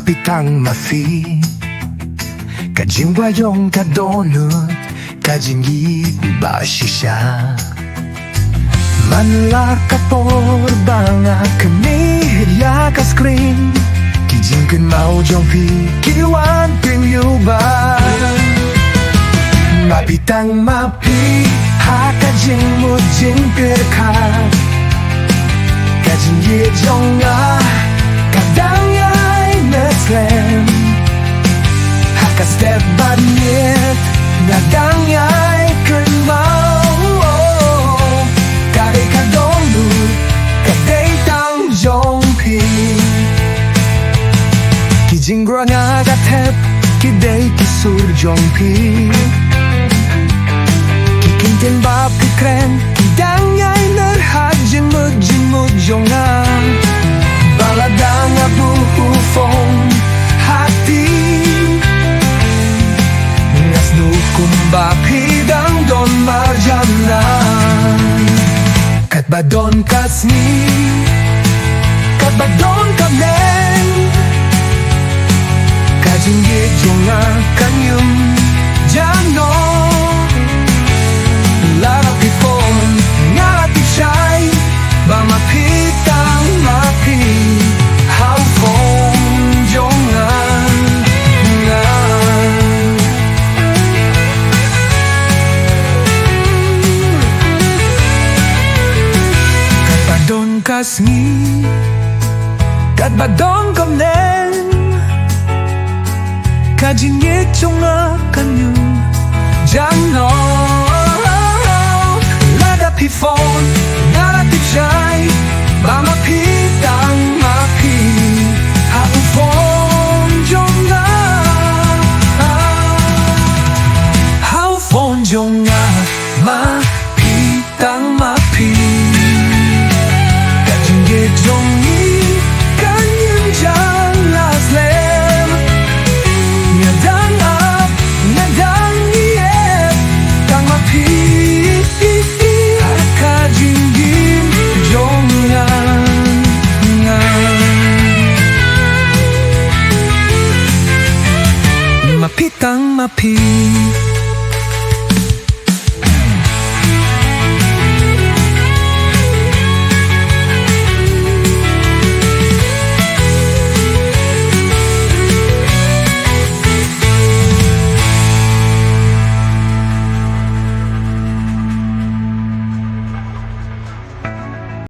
mapitang mafi Kajingwa yung kadonut Kajingit ba siya Manla kapor banga kami ya ka screen Kijing kun mau jong pi kiwan pin yu ba Mapitang mapi ha kajing mo jing pir ka Kajing ye jong nga kadang yai na slam Haka step ba niet nadang yai kun mau Kare ka dong lu Kadai tang jong pi Kijing gua nga gatep Kidai kisur jong pi Kikintin bab kikren Kidang yai nerhat jing mud jong nga Baladang abu ufong hati Ngas nukum bab hidang don marjanan Kat badon kasni Kat badon kamen Kajingye jonga kanyum jano Larap ipon ngarap ipsay Ba mapitang mapi How fong jonga Kasngi Kat badong kamnen Kajingit chunga kanyu Jano Ladap hifon Naratip siya'y Bamapitang mapi Haufon jonga Haufon jonga